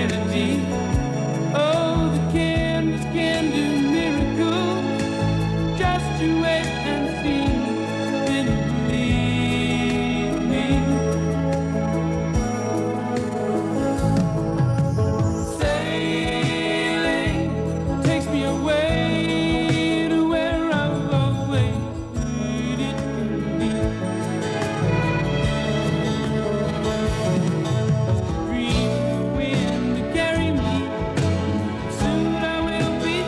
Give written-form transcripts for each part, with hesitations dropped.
serenity. Oh, the canvas can do miracles. Just you wait and see. Then you believe me. Sailing takes me away to where I've always needed to be. Dream the wind to carry me. Soon I will be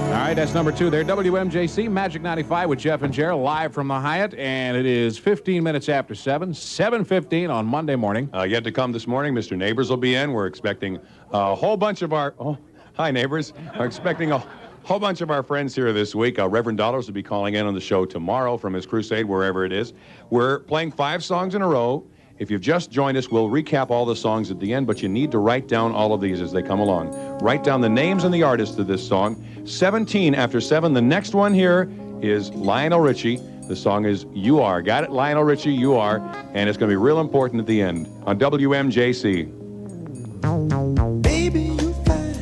All right, that's number 2 there. WMJC, Magic 95 with Jeff and Jer, live from the Hyatt, and it is 15 minutes after 7, 7:15 on Monday morning. Yet to come this morning, Mr. Neighbors will be in. We're expecting a whole bunch of our... Oh, hi, neighbors. We're expecting a whole bunch of our friends here this week. Reverend Dollars will be calling in on the show tomorrow from his crusade, wherever it is. We're playing 5 songs in a row. If you've just joined us, we'll recap all the songs at the end, but you need to write down all of these as they come along. Write down the names and the artists of this song. 17 after 7. The next one here is Lionel Richie. The song is You Are. Got it? Lionel Richie, You Are. And it's going to be real important at the end on WMJC. Baby, you fine.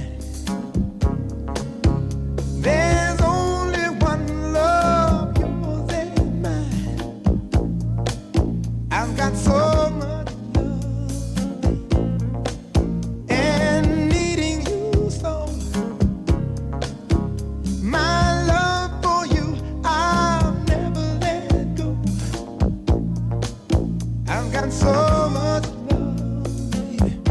There's only one love, yours and mine. I've got so much love and needing you so. My love for you, I'll never let go. I've got so much love, baby.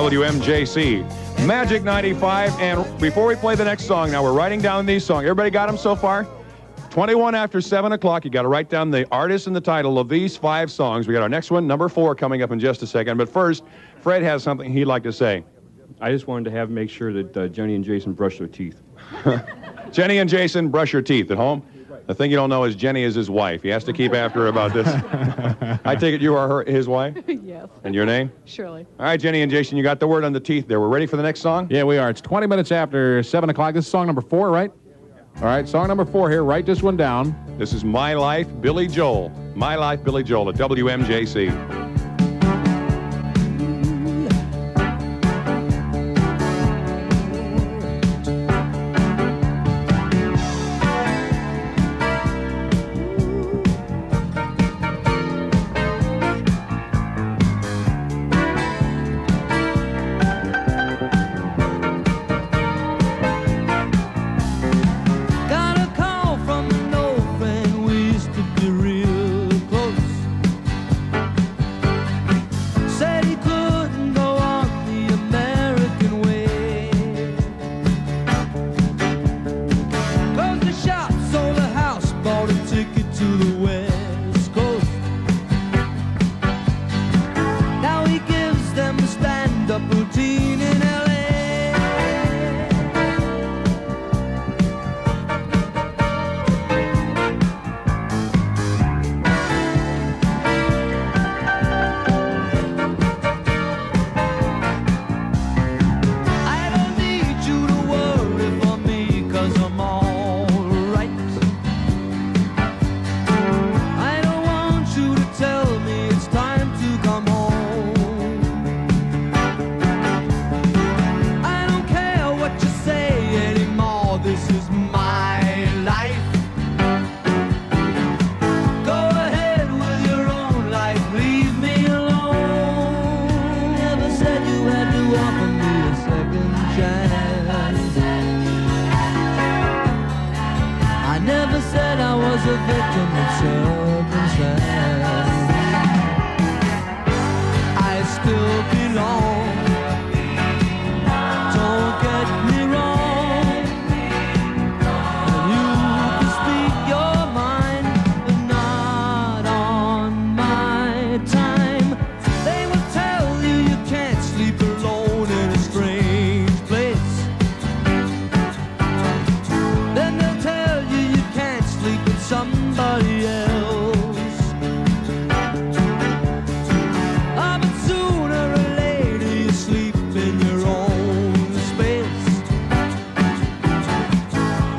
WMJC. Magic 95. And before we play the next song, now we're writing down these songs. Everybody got them so far? 21 after 7 o'clock. You got to write down the artist and the title of these 5 songs. We got our next one, number 4, coming up in just a second. But first, Fred has something he'd like to say. I just wanted to make sure that Jenny and Jason brush their teeth. Jenny and Jason, brush your teeth at home. The thing you don't know is Jenny is his wife. He has to keep after her about this. I take it you are his wife? Yes. And your name? Shirley. All right, Jenny and Jason, you got the word on the teeth there. We're ready for the next song? Yeah, we are. It's 20 minutes after 7 o'clock. This is song number 4, right? All right, song number 4 here. Write this one down. This is My Life, Billy Joel. My Life, Billy Joel at WMJC. Got a call from an old friend, we used to be real close. Said he couldn't go on the American way. Closed the shop, sold a house, bought a ticket to the West Coast. Now he gives them a stand-up routine in LA. I don't need you to worry for me, 'cause I'm alright. I don't want you to tell me it's time to come home. I don't care what you say anymore, this is my life. Go ahead with your own life, leave me alone. Never said you had to offer me a second chance. I never said I was a victim of circumstance. I still belong. Don't get me wrong. You can speak your mind, but not on my time. They will tell you you can't sleep alone in a strange place. Then they'll tell you you can't sleep with somebody else. Ah, but sooner or later you sleep in your own space.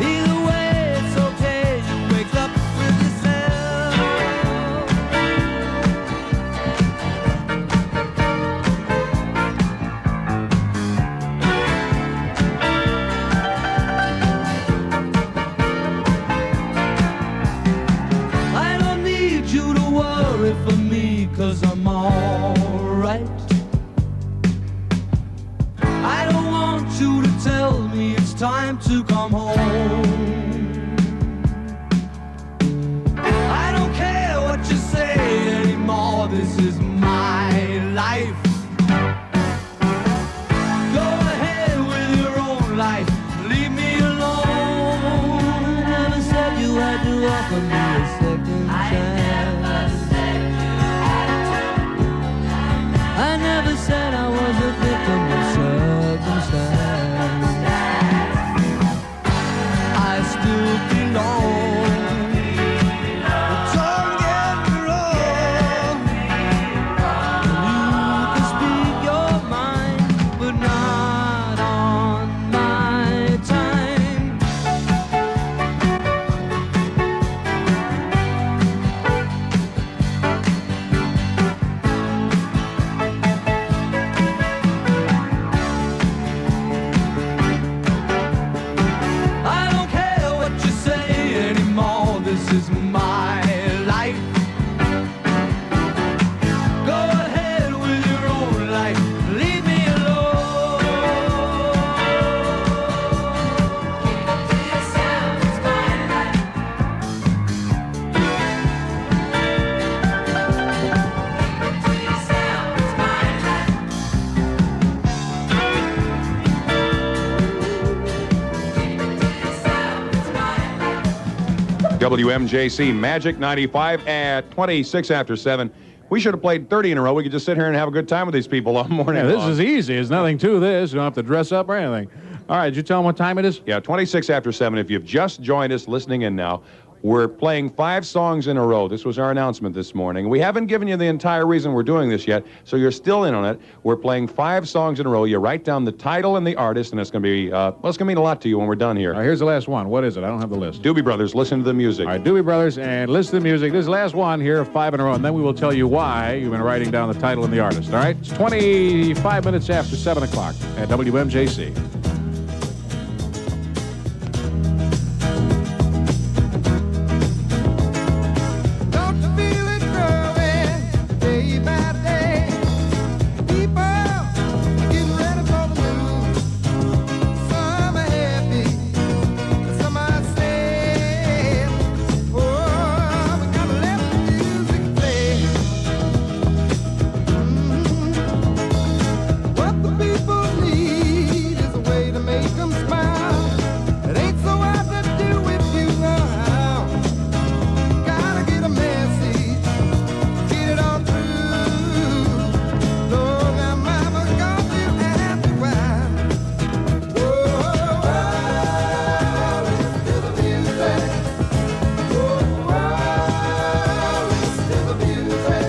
Either way, it's okay, you wake up with yourself. I don't need you to worry for me, 'cause I'm alright. I don't want you to tell me it's time to come home. I don't care what you say anymore, this is my life. Go ahead with your own life, leave me alone. Never said you had to offer me a second chance. I never said I was a victim of circumstance. I still belong. But don't get me wrong. You can WMJC Magic 95 at 26 after 7. We should have played 30 in a row. We could just sit here and have a good time with these people all morning. Yeah, this is easy. There's nothing to this. You don't have to dress up or anything. All right, did you tell them what time it is? Yeah, 26 after 7. If you've just joined us listening in now, we're playing 5 songs in a row. This was our announcement this morning. We haven't given you the entire reason we're doing this yet, so you're still in on it. We're playing 5 songs in a row. You write down the title and the artist, and it's going to be, it's going to mean a lot to you when we're done here. All right, here's the last one. What is it? I don't have the list. Doobie Brothers, listen to the music. All right, Doobie Brothers, and listen to the music. This is the last one here, 5 in a row, and then we will tell you why you've been writing down the title and the artist. All right? It's 25 minutes after 7 o'clock at WMJC. What the people need is a way to make them smile. It ain't so hard to do if you know how. Gotta get a message, get it on through. Lord, now mama got you happy while. Whoa, listen to the music. Whoa, listen to the music.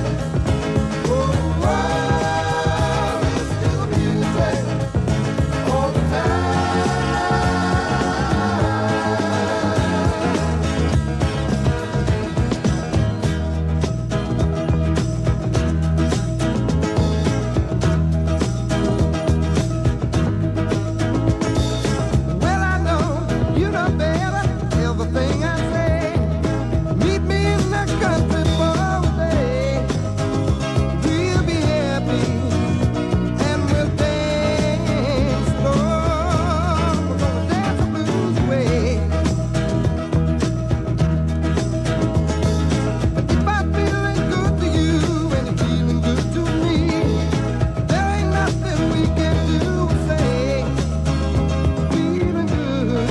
Whoa, listen to the music all the time. Well, I know you know better everything I say. Meet me in the country for a day. We'll be happy and we'll dance slow. We're gonna dance the blues away. If I'm feeling good to you and you're feeling good to me, there ain't nothing we can do or say. Feeling good,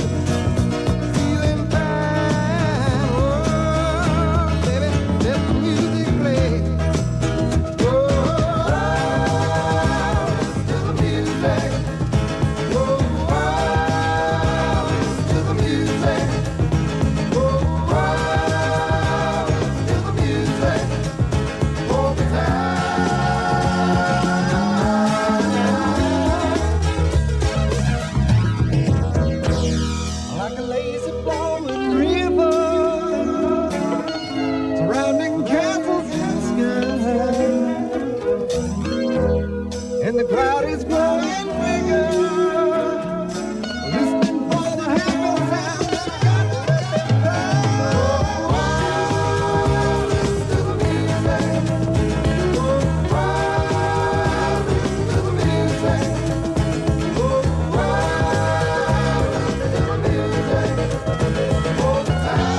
feeling fine. Oh, baby, let the music play. Oh, listen to the music. Oh, listen to the music. Oh, listen to the music all the time. Like a lazy flowing river, surrounding castles in the sky, and the crowd is growing bigger. Listening for the happy sound that got to listen to the music. Oh, listen to the music. Oh, listen to the music all the time.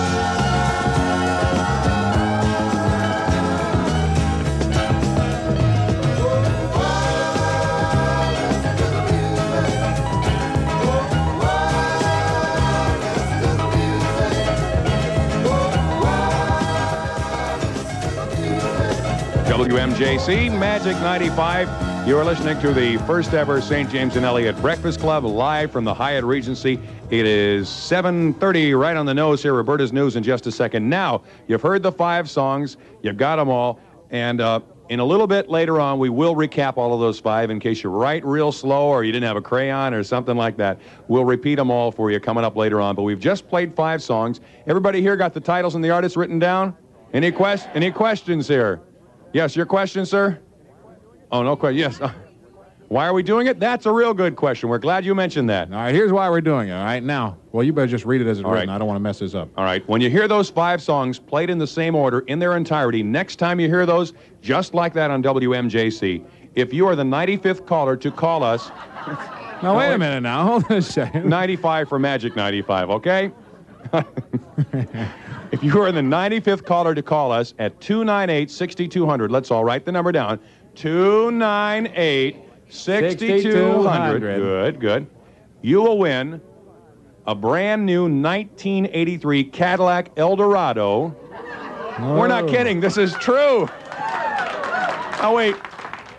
WMJC Magic 95. You're listening to the first ever St. James and Elliott Breakfast Club live from the Hyatt Regency. It is 7:30 right on the nose here. Roberta's News in just a second. Now, you've heard the 5 songs. You've got them all. And in a little bit later on, we will recap all of those 5 in case you write real slow or you didn't have a crayon or something like that. We'll repeat them all for you coming up later on. But we've just played 5 songs. Everybody here got the titles and the artists written down? Any questions here? Yes, your question, sir? Oh, no question. Yes. Why are we doing it? That's a real good question. We're glad you mentioned that. All right, here's why we're doing it. All right, now, well, you better just read it as it's All written. right. I don't want to mess this up. All right. When you hear those 5 songs played in the same order in their entirety, next time you hear those, just like that on WMJC, if you are the 95th caller to call us... Now, wait a minute now. Hold on a second. 95 for Magic 95, okay? If you are the 95th caller to call us at 298-6200, let's all write the number down. 298-6200. Good, good. You will win a brand new 1983 Cadillac Eldorado. Oh. We're not kidding. This is true. Oh, wait.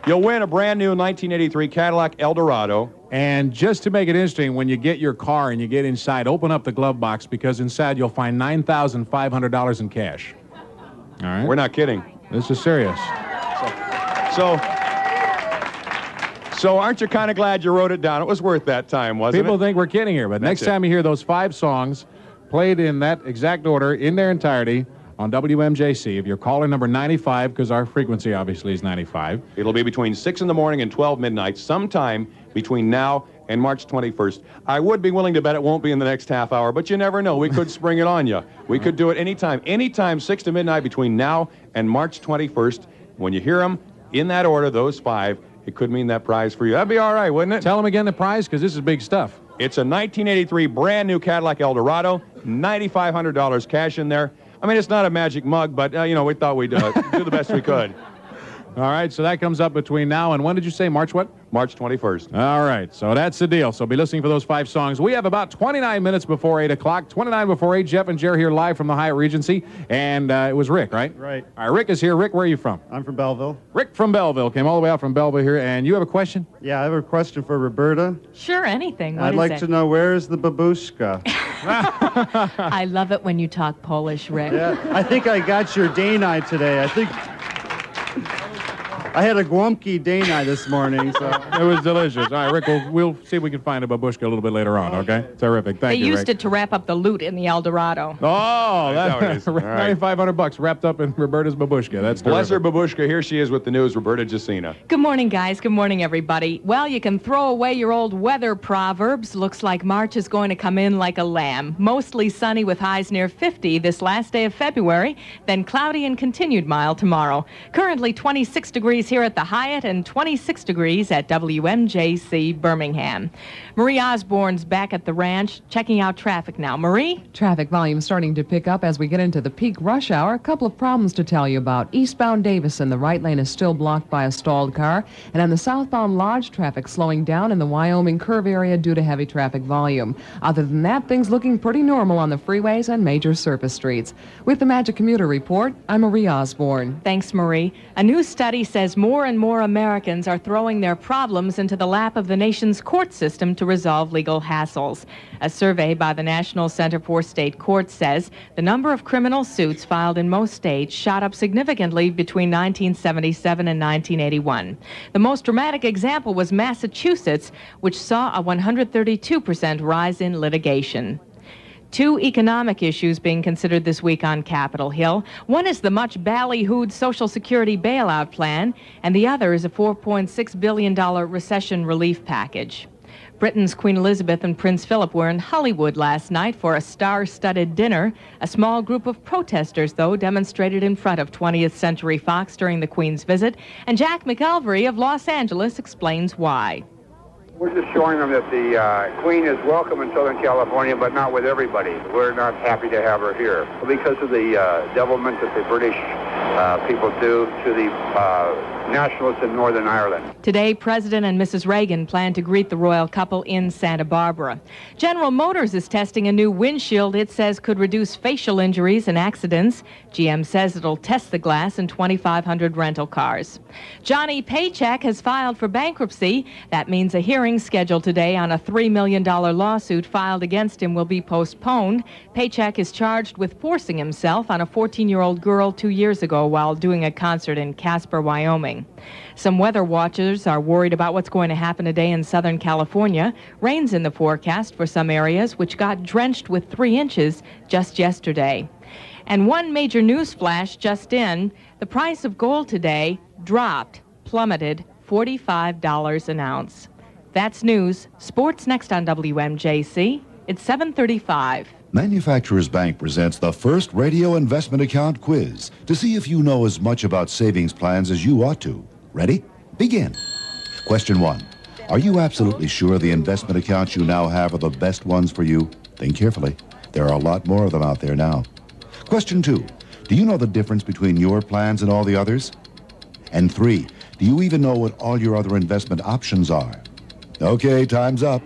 You'll win a brand new 1983 Cadillac Eldorado. And just to make it interesting, when you get your car and you get inside, open up the glove box because inside you'll find $9,500 in cash. All right? We're not kidding. This is serious. So aren't you kind of glad you wrote it down? It was worth that time, wasn't People it? think we're kidding here, but next time you hear those 5 songs played in that exact order in their entirety on WMJC, if you're caller number 95, because our frequency obviously is 95. It'll be between 6 in the morning and 12 midnight, sometime between now and March 21st. I would be willing to bet it won't be in the next half hour, but you never know. We could spring it on you. We could do it anytime 6 to midnight between now and March 21st. When you hear them in that order, those 5, it could mean that prize for you. That'd be all right, wouldn't it? Tell them again the prize, because this is big stuff. It's a 1983 brand new Cadillac Eldorado, $9,500 cash in there. I mean, it's not a magic mug, but, we thought we'd do the best we could. All right, so that comes up between now and when did you say? March what? March 21st. All right, so that's the deal. So be listening for those 5 songs. We have about 29 minutes before 8 o'clock. 29 before 8, Jeff and Jerry here live from the Hyatt Regency. And it was Rick, right? Right. All right, Rick is here. Rick, where are you from? I'm from Belleville. Rick from Belleville. Came all the way out from Belleville here. And you have a question? Yeah, I have a question for Roberta. Sure, anything. What I'd is like it? to know, where is the babushka? I love it when you talk Polish, Rick. Yeah, I think I got your Dani today. I had a Głomki Dani this morning, so... It was delicious. All right, Rick, we'll see if we can find a babushka a little bit later on, okay? Terrific. Thank you, They Rick. used it to wrap up the loot in the Eldorado. Oh, that what it is. All right. $9,500 wrapped up in Roberta's babushka. That's Bless her, terrific. babushka. Here she is with the news, Roberta Jacina. Good morning, guys. Good morning, everybody. Well, you can throw away your old weather proverbs. Looks like March is going to come in like a lamb. Mostly sunny with highs near 50 this last day of February, then cloudy and continued mild tomorrow. Currently 26 degrees here at the Hyatt and 26 degrees at WMJC Birmingham. Marie Osborne's back at the ranch, checking out traffic now. Marie? Traffic volume starting to pick up as we get into the peak rush hour. A couple of problems to tell you about. Eastbound Davison, the right lane is still blocked by a stalled car. And on the southbound Lodge, traffic slowing down in the Wyoming curve area due to heavy traffic volume. Other than that, things looking pretty normal on the freeways and major surface streets. With the Magic Commuter Report, I'm Marie Osborne. Thanks, Marie. A new study says more and more Americans are throwing their problems into the lap of the nation's court system to resolve legal hassles. A survey by the National Center for State Courts says the number of criminal suits filed in most states shot up significantly between 1977 and 1981. The most dramatic example was Massachusetts, which saw a 132% rise in litigation. 2 economic issues being considered this week on Capitol Hill. One is the much ballyhooed Social Security bailout plan, and the other is a $4.6 billion recession relief package. Britain's Queen Elizabeth and Prince Philip were in Hollywood last night for a star-studded dinner. A small group of protesters, though, demonstrated in front of 20th Century Fox during the Queen's visit, and Jack McElvery of Los Angeles explains why. We're just showing them that the Queen is welcome in Southern California, but not with everybody. We're not happy to have her here because of the devilment that the British people do to the nationalists in Northern Ireland. Today, President and Mrs. Reagan plan to greet the royal couple in Santa Barbara. General Motors is testing a new windshield it says could reduce facial injuries and accidents. GM says it'll test the glass in 2,500 rental cars. Johnny Paycheck has filed for bankruptcy. That means a hearing scheduled today on a $3 million lawsuit filed against him will be postponed. Paycheck is charged with forcing himself on a 14-year-old girl 2 years ago while doing a concert in Casper, Wyoming. Some weather watchers are worried about what's going to happen today in Southern California. Rain's in the forecast for some areas, which got drenched with 3 inches just yesterday. And one major news flash just in, the price of gold today plummeted $45 an ounce. That's news. Sports next on WMJC. It's 7:35. Manufacturers Bank presents the first radio investment account quiz to see if you know as much about savings plans as you ought to. Ready? Begin. Question 1. Are you absolutely sure the investment accounts you now have are the best ones for you? Think carefully. There are a lot more of them out there now. Question 2. Do you know the difference between your plans and all the others? And 3. Do you even know what all your other investment options are? Okay, time's up.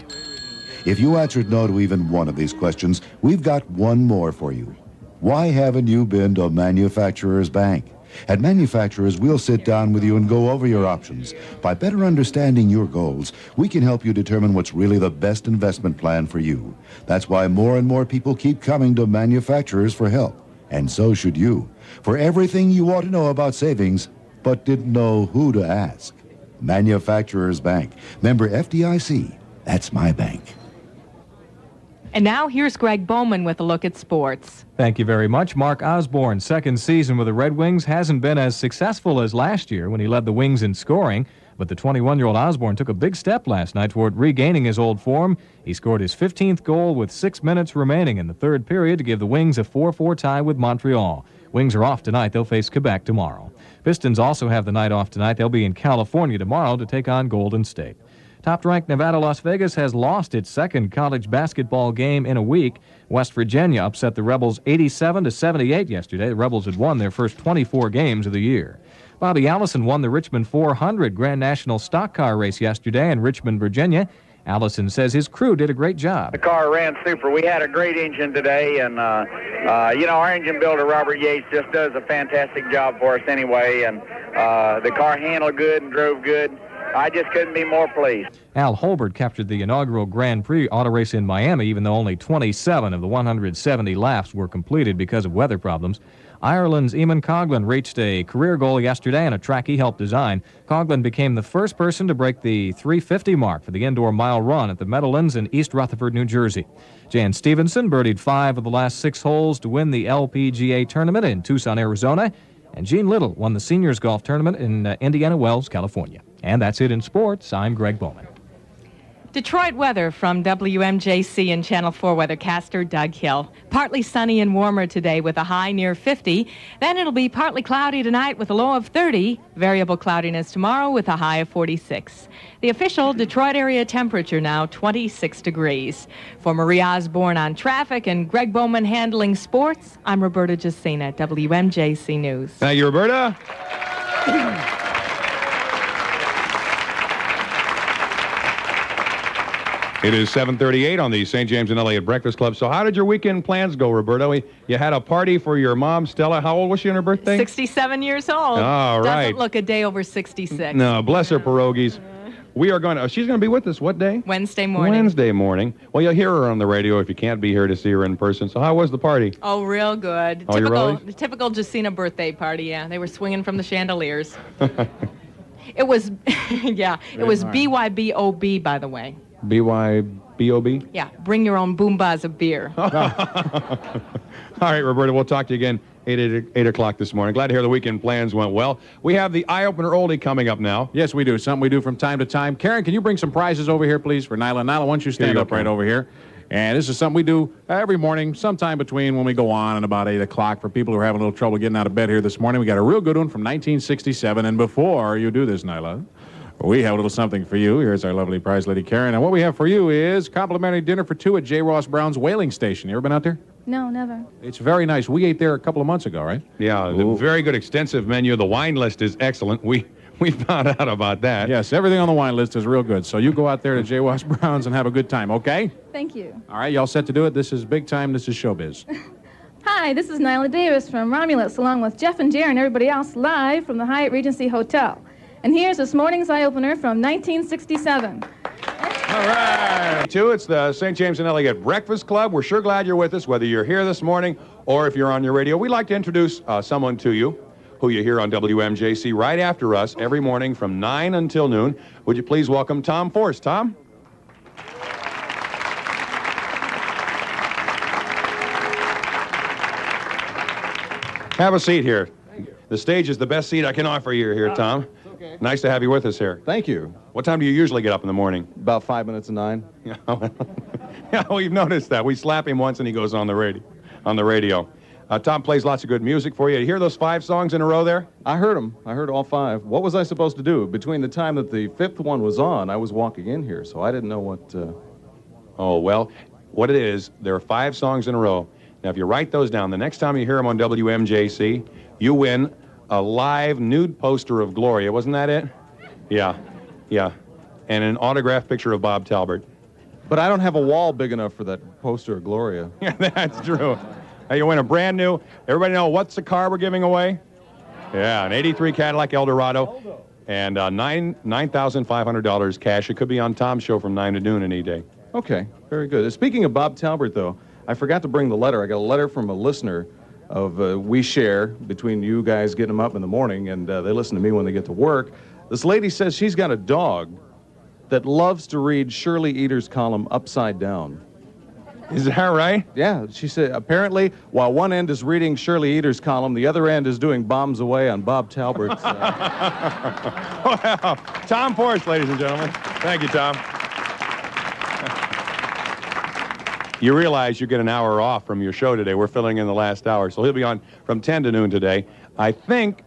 If you answered no to even one of these questions, we've got one more for you. Why haven't you been to Manufacturers Bank? At Manufacturers, we'll sit down with you and go over your options. By better understanding your goals, we can help you determine what's really the best investment plan for you. That's why more and more people keep coming to Manufacturers for help. And so should you. For everything you want to know about savings, but didn't know who to ask. Manufacturers Bank. Member FDIC. That's my bank. And now here's Greg Bowman with a look at sports. Thank you very much. Mark Osborne's second season with the Red Wings hasn't been as successful as last year when he led the Wings in scoring, but the 21-year-old Osborne took a big step last night toward regaining his old form. He scored his 15th goal with 6 minutes remaining in the third period to give the Wings a 4-4 tie with Montreal. Wings are off tonight. They'll face Quebec tomorrow. Pistons also have the night off tonight. They'll be in California tomorrow to take on Golden State. Top-ranked Nevada, Las Vegas has lost its second college basketball game in a week. West Virginia upset the Rebels 87-78 yesterday. The Rebels had won their first 24 games of the year. Bobby Allison won the Richmond 400 Grand National Stock Car Race yesterday in Richmond, Virginia. Allison says his crew did a great job. The car ran super. We had a great engine today, and, our engine builder, Robert Yates, just does a fantastic job for us anyway, and the car handled good and drove good. I just couldn't be more pleased. Al Holbert captured the inaugural Grand Prix auto race in Miami, even though only 27 of the 170 laps were completed because of weather problems. Ireland's Eamon Coughlin reached a career goal yesterday on a track he helped design. Coughlin became the first person to break the 350 mark for the indoor mile run at the Meadowlands in East Rutherford, New Jersey. Jan Stevenson birdied 5 of the last 6 holes to win the LPGA tournament in Tucson, Arizona. And Gene Little won the seniors golf tournament in Indiana Wells, California. And that's it in sports. I'm Greg Bowman. Detroit weather from WMJC and Channel 4 weathercaster Doug Hill. Partly sunny and warmer today with a high near 50. Then it'll be partly cloudy tonight with a low of 30. Variable cloudiness tomorrow with a high of 46. The official Detroit area temperature now 26 degrees. For Marie Osborne on traffic and Greg Bowman handling sports, I'm Roberta Jacina, WMJC News. Thank you, Roberta. It is 7:38 on the St. James and Elliott Breakfast Club. So how did your weekend plans go, Roberto? You had a party for your mom, Stella. How old was she on her birthday? 67 years old. All right. Doesn't look a day over 66. No, bless her pierogies. We are going to, she's going to be with us what day? Wednesday morning. Wednesday morning. Well, you'll hear her on the radio if you can't be here to see her in person. So how was the party? Oh, real good. Oh, Typical Jacina birthday party, yeah. They were swinging from the chandeliers. It was, it was BYBOB, by the way. BYBOB? Yeah, bring your own boombas of beer. All right, Roberta, we'll talk to you again 8 o'clock this morning. Glad to hear the weekend plans went well. We have the eye-opener oldie coming up now. Yes, we do. Something we do from time to time. Karen, can you bring some prizes over here, please, for Nyla? Nyla, why don't you stand up right over here? And this is something we do every morning, sometime between when we go on and about 8 o'clock. For people who are having a little trouble getting out of bed here this morning, we got a real good one from 1967. And before you do this, Nyla, we have a little something for you. Here's our lovely prize lady, Karen. And what we have for you is complimentary dinner for 2 at J. Ross Brown's Whaling Station. You ever been out there? No, never. It's very nice. We ate there a couple of months ago, right? Yeah, very good, extensive menu. The wine list is excellent. We found out about that. Yes, everything on the wine list is real good. So you go out there to J. Ross Brown's and have a good time, okay? Thank you. All right, y'all set to do it? This is big time. This is showbiz. Hi, this is Nyla Davis from Romulus, along with Jeff and Jer and everybody else, live from the Hyatt Regency Hotel. And here's this morning's eye-opener from 1967. All right. It's the St. James and Elliott Breakfast Club. We're sure glad you're with us, whether you're here this morning or if you're on your radio. We'd like to introduce someone to you who you hear on WMJC right after us every morning from 9 until noon. Would you please welcome Tom Force. Tom? Have a seat here. The stage is the best seat I can offer you here, Tom. Okay. Nice to have you with us here. Thank you. What time do you usually get up in the morning? About 5 minutes to 9. Yeah, we've noticed that. We slap him once and he goes on the radio. Tom plays lots of good music for you. You hear those 5 songs in a row there? I heard them. I heard all 5. What was I supposed to do? Between the time that the 5th one was on, I was walking in here, so I didn't know what... Oh, well, what it is, there are 5 songs in a row. Now, if you write those down, the next time you hear them on WMJC, you win a live nude poster of Gloria. Wasn't that it? Yeah. And an autographed picture of Bob Talbert. But I don't have a wall big enough for that poster of Gloria. Yeah, that's true. Hey, you win a brand new. Everybody know what's the car we're giving away? Yeah, an '83 Cadillac Eldorado, and $9,500 cash. It could be on Tom's show from 9 to noon any day. Okay, very good. Speaking of Bob Talbert, though, I forgot to bring the letter. I got a letter from a listener of We Share, between you guys getting them up in the morning, and they listen to me when they get to work. This lady says she's got a dog that loves to read Shirley Eater's column upside down. Is that right? Yeah, she said apparently while one end is reading Shirley Eater's column, the other end is doing Bombs Away on Bob Talbert's. Wow. Tom Forrest, ladies and gentlemen. Thank you, Tom. You realize you get an hour off from your show today. We're filling in the last hour, so he'll be on from 10 to noon today. I think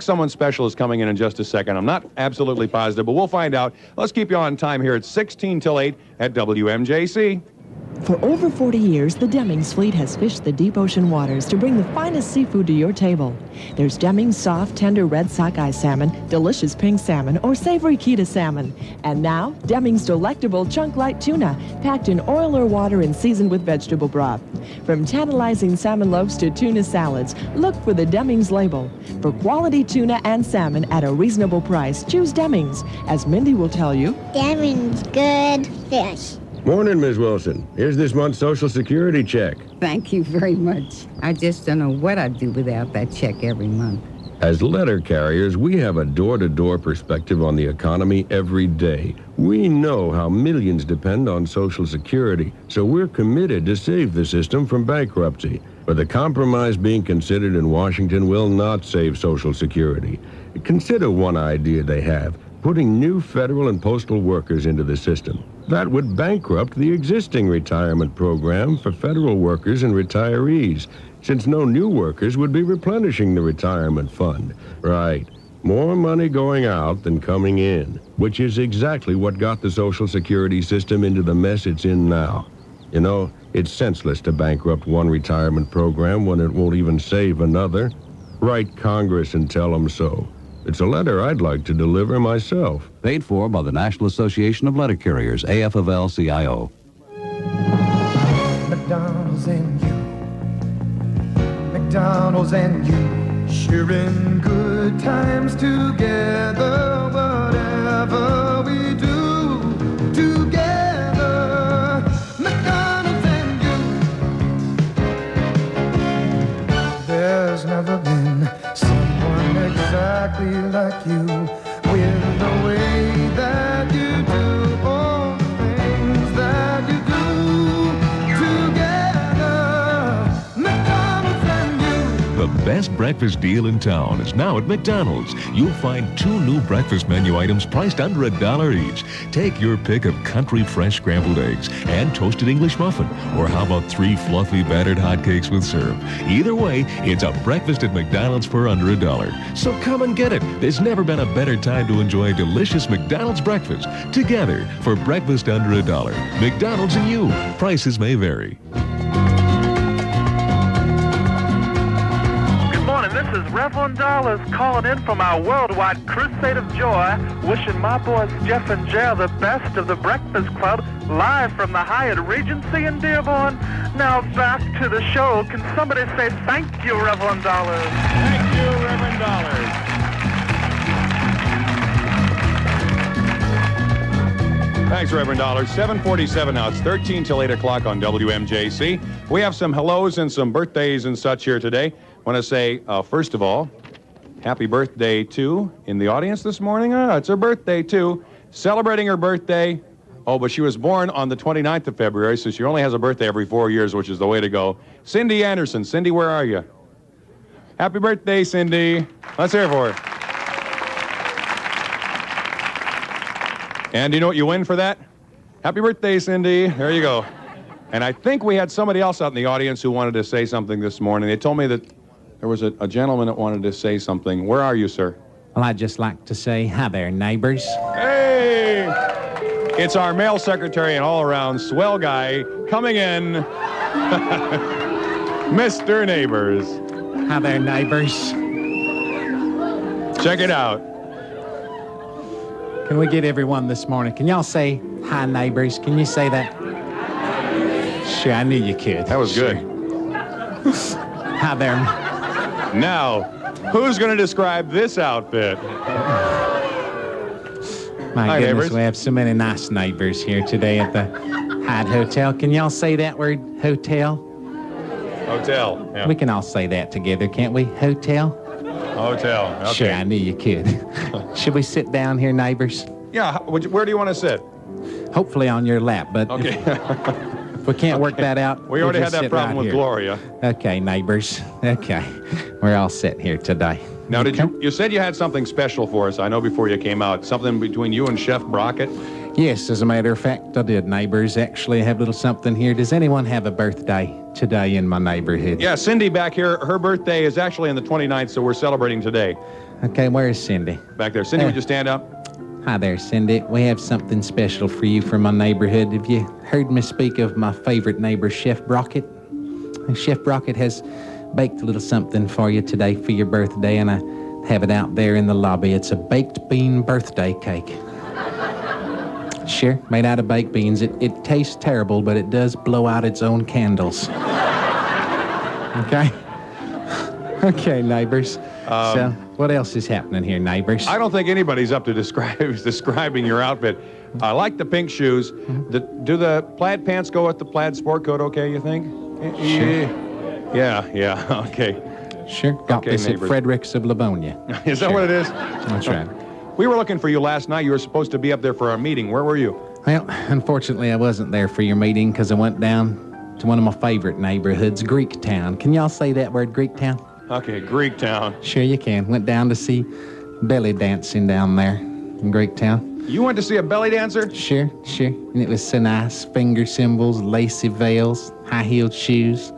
someone special is coming in just a second. I'm not absolutely positive, but we'll find out. Let's keep you on time here at 16 till 8 at WMJC. For over 40 years, the Demings fleet has fished the deep ocean waters to bring the finest seafood to your table. There's Demings soft, tender red sockeye salmon, delicious pink salmon, or savory Kita salmon. And now, Demings delectable chunk light tuna, packed in oil or water and seasoned with vegetable broth. From tantalizing salmon loaves to tuna salads, look for the Demings label. For quality tuna and salmon at a reasonable price, choose Demings. As Mindy will tell you, Demings good fish. Morning, Ms. Wilson. Here's this month's Social Security check. Thank you very much. I just don't know what I'd do without that check every month. As letter carriers, we have a door-to-door perspective on the economy every day. We know how millions depend on Social Security, so we're committed to save the system from bankruptcy. But the compromise being considered in Washington will not save Social Security. Consider one idea they have, putting new federal and postal workers into the system. That would bankrupt the existing retirement program for federal workers and retirees, since no new workers would be replenishing the retirement fund. Right. More money going out than coming in, which is exactly what got the Social Security system into the mess it's in now. You know, it's senseless to bankrupt one retirement program when it won't even save another. Write Congress and tell them so. It's a letter I'd like to deliver myself. Paid for by the National Association of Letter Carriers, AFL-CIO. McDonald's and you, McDonald's and you, sharing good times together, whatever we do together. McDonald's and you. There's never been someone exactly like you, with the way that you do all the things that you do together. McDonald's and you. The best breakfast deal in town is now at McDonald's. You'll find 2 new breakfast menu items priced under $1 each. Take your pick of country fresh scrambled eggs and toasted English muffin, or how about 3 fluffy battered hotcakes with syrup. Either way, it's a breakfast at McDonald's for under $1. So come and get it. There's never been a better time to enjoy delicious McDonald's breakfast together for breakfast under $1. McDonald's and you. Prices may vary. This is Reverend Dollars calling in from our worldwide crusade of joy, wishing my boys Jeff and Jer the best of the Breakfast Club, live from the Hyatt Regency in Dearborn. Now back to the show. Can somebody say thank you, Reverend Dollars? Thank you, Reverend Dollars. Thanks, Reverend Dollars. 7:47 now. It's 13 till 8 o'clock on WMJC. We have some hellos and some birthdays and such here today. I want to say, first of all, happy birthday to, in the audience this morning. It's her birthday, too. Celebrating her birthday. Oh, but she was born on the 29th of February, so she only has a birthday every 4 years, which is the way to go. Cindy Anderson. Cindy, where are you? Happy birthday, Cindy. Let's hear it for her. And you know what you win for that? Happy birthday, Cindy. There you go. And I think we had somebody else out in the audience who wanted to say something this morning. They told me that there was a gentleman that wanted to say something. Where are you, sir? Well, I'd just like to say hi there, neighbors. Hey! It's our mail secretary and all-around swell guy coming in, Mr. Neighbors. Hi there, neighbors. Check it out. Can we get everyone this morning? Can y'all say hi, neighbors? Can you say that? Sure, I knew you could. That was good. Hi there. Now, who's going to describe this outfit? My Hi, goodness, neighbors. we have so many nice neighbors here today at the Hyde Hotel. Can y'all say that word, hotel? Hotel. Yeah. We can all say that together, can't we? Hotel? Hotel. Okay. Sure, I knew you could. Should we sit down here, neighbors? Yeah, where do you want to sit? Hopefully on your lap, but Okay. if we can't work that out, We already we'll had just that sit problem right with here. Gloria. Okay, neighbors. Okay. We're all sitting here today. Now, you said you had something special for us, I know, before you came out. Something between you and Chef Brockett? Yes, as a matter of fact, I did, neighbors. Actually, I have a little something here. Does anyone have a birthday today in my neighborhood? Yeah, Cindy back here, her birthday is actually on the 29th, so we're celebrating today. Okay, where is Cindy? Back there. Cindy, would you stand up? Hi there, Cindy. We have something special for you from my neighborhood. Have you heard me speak of my favorite neighbor, Chef Brockett? Chef Brockett has baked a little something for you today for your birthday, and I have it out there in the lobby. It's a baked bean birthday cake. Sure, made out of baked beans. It tastes terrible, but it does blow out its own candles. Okay? Okay, neighbors. So, what else is happening here, neighbors? I don't think anybody's up to describing your outfit. I like the pink shoes. Do the plaid pants go with the plaid sport coat okay, you think? Sure. Yeah, okay. Sure. Got Okay, this neighbors. at Frederick's of Livonia. Is that what it is? That's right. We were looking for you last night. You were supposed to be up there for our meeting. Where were you? Well, unfortunately, I wasn't there for your meeting because I went down to one of my favorite neighborhoods, Greektown. Can y'all say that word, Greektown? Okay, Greektown. Sure you can. Went down to see belly dancing down there in Greektown. You went to see a belly dancer? Sure. And it was so nice. Finger cymbals, lacy veils, high-heeled shoes.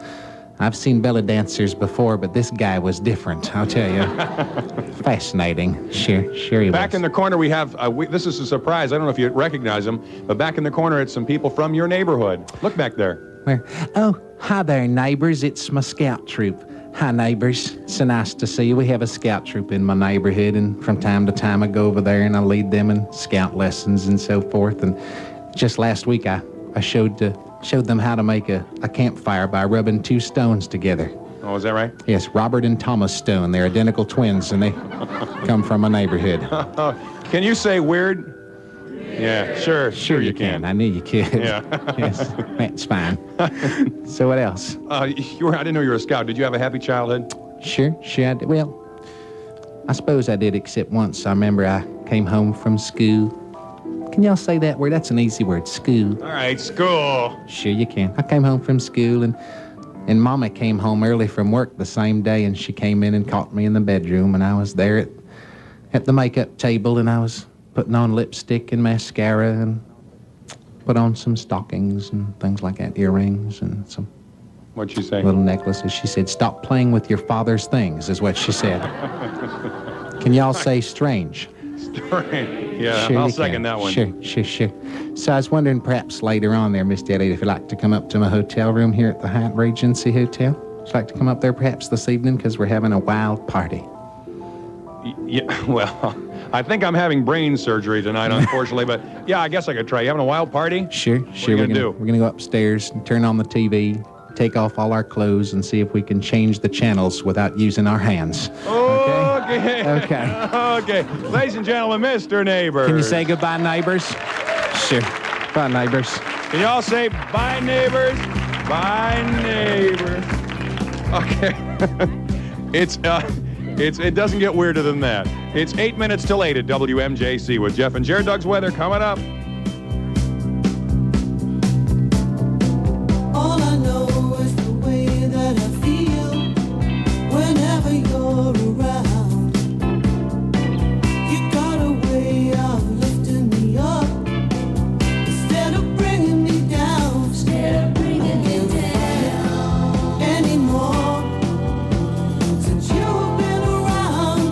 I've seen belly dancers before, but this guy was different, I'll tell you. Fascinating. Sure he was. Back in the corner, we have, this is a surprise. I don't know if you recognize them, but back in the corner, it's some people from your neighborhood. Look back there. Where? Oh, hi there, neighbors. It's my scout troop. Hi, neighbors. So nice to see you. We have a scout troop in my neighborhood, and from time to time I go over there and I lead them in scout lessons and so forth. And just last week I showed them how to make a campfire by rubbing two stones together. Oh, is that right? Yes, Robert and Thomas Stone. They're identical twins, and they come from my neighborhood. Can you say weird? Yeah, sure you can. I knew you could. Yeah. Yes, that's fine. So what else? I didn't know you were a scout. Did you have a happy childhood? Sure, I did. Well, I suppose I did, except once. I remember I came home from school. Can y'all say that word? That's an easy word, school. All right, school. Sure you can. I came home from school, and Mama came home early from work the same day, and she came in and caught me in the bedroom, and I was there at the makeup table, and I was putting on lipstick and mascara and put on some stockings and things like that, earrings and some What'd she say? little necklaces. She said, "Stop playing with your father's things," is what she said. Can y'all say strange? Yeah, Sure I'll you second can. that one. Sure. So I was wondering perhaps later on there, Miss Elliott, if you'd like to come up to my hotel room here at the Hyatt Regency Hotel. Would you like to come up there perhaps this evening because we're having a wild party? Yeah, well, I think I'm having brain surgery tonight, unfortunately, but yeah, I guess I could try. You having a wild party? Sure. What are you gonna do? We're going to go upstairs and turn on the TV, take off all our clothes, and see if we can change the channels without using our hands. Okay. Okay. Ladies and gentlemen, Mr. Neighbors. Can you say goodbye, neighbors? Sure. Bye, neighbors. Can y'all say bye, neighbors? Bye, neighbors. Okay. It doesn't get weirder than that. It's 8 minutes till 8 at WMJC with Jeff and Jared. Doug's weather coming up. All I know is the way that I feel whenever you're around. You got a way of lifting me up instead of bringing me down. Anymore. Since you've been around,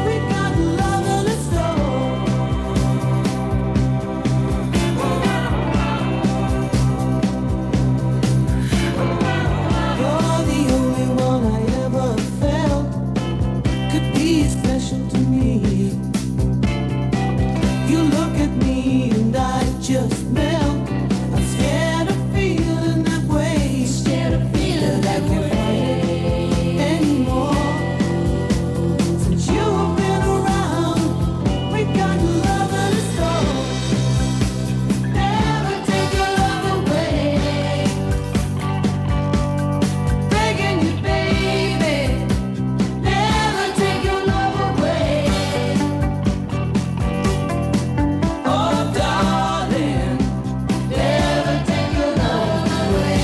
we got love in store. You look at me and I just melt. I'm scared of feeling that way. Scared of feeling that way anymore. Since you've been around, we got love in store. Never take your love away. Begging you, baby. Never take your love away. Oh, darling, never take your love away.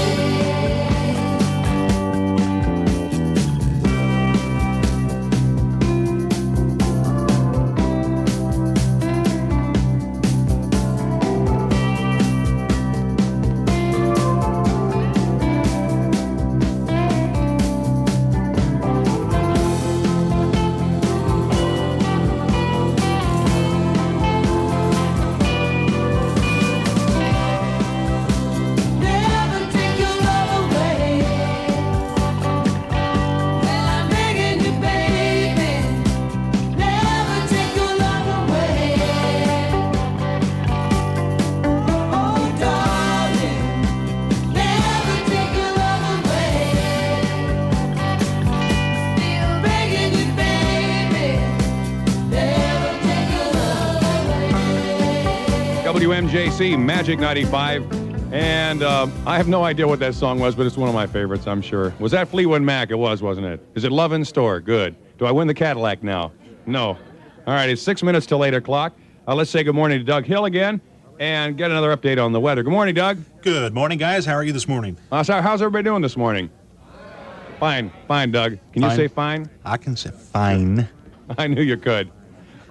Never take your love away. Well, I'm begging you, baby. Never take your love away. Oh, darling, never take your love away. Still begging you, baby. Never take your love away. WMJC Magic 95. And I have no idea what that song was, but it's one of my favorites, I'm sure. Was that Fleetwood Mac? It was, wasn't it? Is it Love in Store? Good. Do I win the Cadillac now? No. All right, it's 6 minutes till 8 o'clock. Let's say good morning to Doug Hill again and get another update on the weather. Good morning, Doug. Good morning, guys. How are you this morning? How's everybody doing this morning? Fine, Doug. Can you Fine. say fine? I can say fine. I knew you could.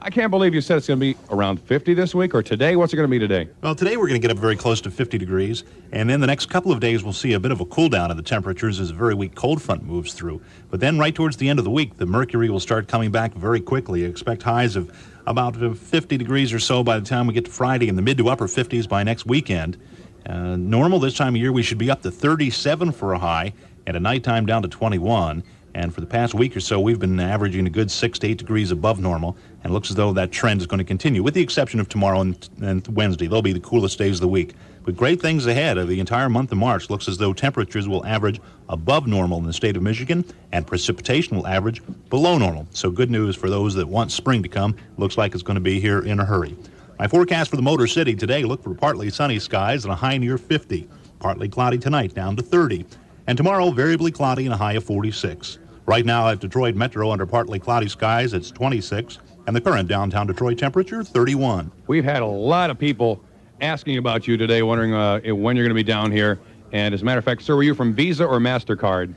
I can't believe you said it's going to be around 50 this week, or today. What's it going to be today? Well, today we're going to get up very close to 50 degrees, and in the next couple of days we'll see a bit of a cool down in the temperatures as a very weak cold front moves through. But then right towards the end of the week, the mercury will start coming back very quickly. Expect highs of about 50 degrees or so by the time we get to Friday, and the mid to upper 50s by next weekend. Normal this time of year, we should be up to 37 for a high, and at nighttime down to 21. And for the past week or so, we've been averaging a good 6 to 8 degrees above normal, and it looks as though that trend is going to continue, with the exception of tomorrow and Wednesday. They'll be the coolest days of the week. But great things ahead of the entire month of March. Looks as though temperatures will average above normal in the state of Michigan, and precipitation will average below normal. So good news for those that want spring to come. Looks like it's going to be here in a hurry. My forecast for the Motor City today, look for partly sunny skies and a high near 50. Partly cloudy tonight, down to 30. And tomorrow, variably cloudy and a high of 46. Right now at Detroit Metro, under partly cloudy skies, it's 26, and the current downtown Detroit temperature, 31. We've had a lot of people asking about you today, wondering when you're going to be down here. And as a matter of fact, sir, were you from Visa or MasterCard?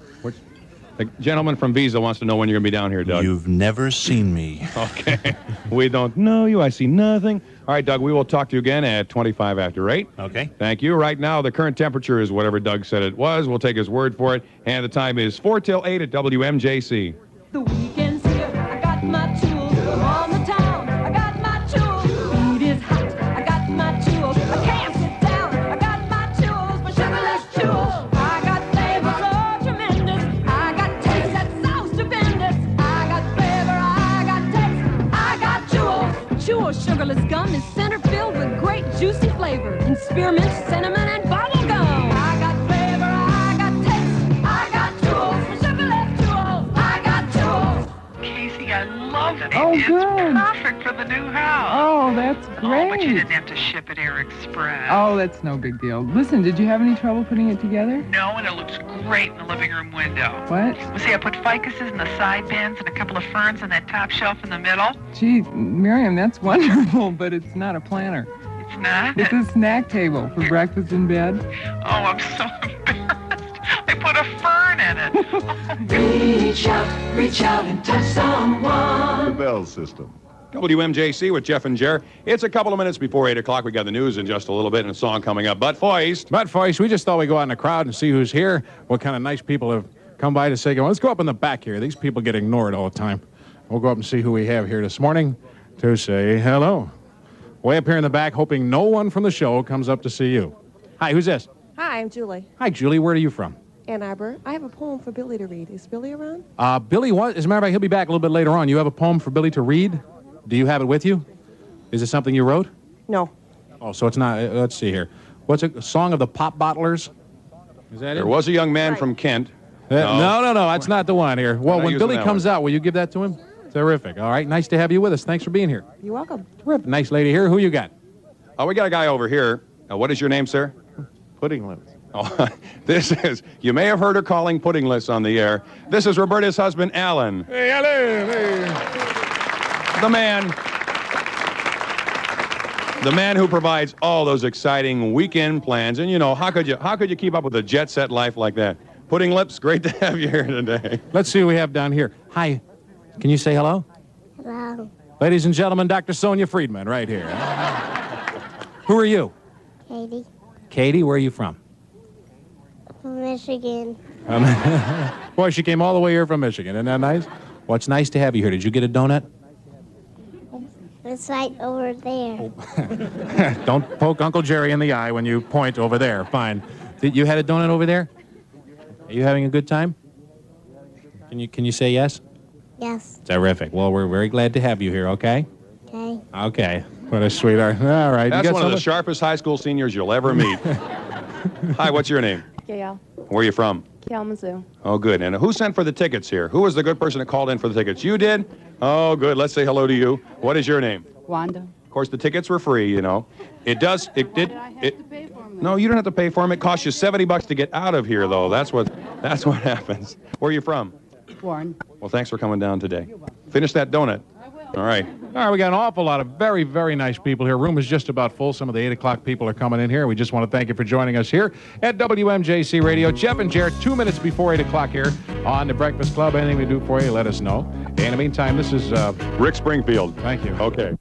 The gentleman from Visa wants to know when you're going to be down here, Doug. You've never seen me. Okay. We don't know you. I see nothing. All right, Doug, we will talk to you again at 25 after 8. Okay. Thank you. Right now, the current temperature is whatever Doug said it was. We'll take his word for it. And the time is 4 till 8 at WMJC. The weekend's here. I got my tools. I'm on the town. I got my tools. The beat is hot. I got my tools. I can't sit down. I got my tools. My sugarless tools. I got flavor so tremendous. I got taste that's so stupendous. I got flavor. I got taste. I got tools. Tools sugarless gum is center filled with great juicy flavor and spearmint, cinnamon, and bubble gum. I got flavor. I got taste. I got tools. My sugarless tools. I got tools. Casey, I love it. Oh, It's good. perfect for the new house. Oh, that's great. Oh, but you didn't have to ship it Air Express. Oh, that's no big deal. Listen, did you have any trouble putting it together? No, and it looks great in the living room window. What? Well, see, I put ficuses in the side bins and a couple of ferns on that top shelf in the middle. Gee, Miriam, that's wonderful, but it's not a planter. It's not? It's a snack table for breakfast in bed. Oh, I'm so embarrassed. I put a fern in it. Reach out and touch someone. The Bell System. WMJC with Jeff and Jer. It's a couple of minutes before 8 o'clock. We got the news in just a little bit and a song coming up. But Foist. We just thought we'd go out in the crowd and see who's here, what kind of nice people have come by to say, let's go up in the back here. These people get ignored all the time. We'll go up and see who we have here this morning to say hello. Way up here in the back, hoping no one from the show comes up to see you. Hi, who's this? Hi, I'm Julie. Hi, Julie. Where are you from? Ann Arbor. I have a poem for Billy to read. Is Billy around? Billy, what? As a matter of fact, he'll be back a little bit later on. You have a poem for Billy to read? Do you have it with you? Is it something you wrote? No. Oh, so it's not. Let's see here. What's a song of the Pop Bottlers? Is that it? There was a young man from Kent. No, that's not the one here. Well, when Billy comes out, will you give that to him? Terrific. All right, nice to have you with us. Thanks for being here. You're welcome. Terrific. Nice lady here. Who you got? Oh, we got a guy over here. What is your name, sir? Pudding Lips. Oh, this is, you may have heard her calling Pudding Lips on the air. This is Roberta's husband, Alan. Hey, Alan. Hey. The man who provides all those exciting weekend plans. And, you know, how could you keep up with a jet-set life like that? Pudding Lips, great to have you here today. Let's see what we have down here. Hi. Can you say hello? Hello. Ladies and gentlemen, Dr. Sonia Friedman right here. Who are you? Katie. Katie, where are you from? From Michigan. Boy, she came all the way here from Michigan. Isn't that nice? Well, it's nice to have you here. Did you get a donut? It's right over there. Don't poke Uncle Jerry in the eye when you point over there. Fine. You had a donut over there? Are you having a good time? Can you say yes? Yes. Terrific. Well, we're very glad to have you here, okay? Okay. Okay. What a sweetheart. All right. That's one of the sharpest high school seniors you'll ever meet. Hi, what's your name? Gail. Where are you from? Kalamazoo. Oh, good. And who sent for the tickets here? Who was the good person that called in for the tickets? You did? Oh, good. Let's say hello to you. What is your name? Wanda. Of course, the tickets were free, you know. It does, it did, no, you don't have to pay for them. It costs you $70 to get out of here, though. That's what happens. Where are you from? Warren. Well, thanks for coming down today. Finish that donut. All right. All right, we got an awful lot of very, very nice people here. Room is just about full. Some of the 8 o'clock people are coming in here. We just want to thank you for joining us here at WMJC Radio. Jeff and Jared, 2 minutes before 8 o'clock here on The Breakfast Club. Anything we do for you, let us know. In the meantime, this is Rick Springfield. Thank you. Okay.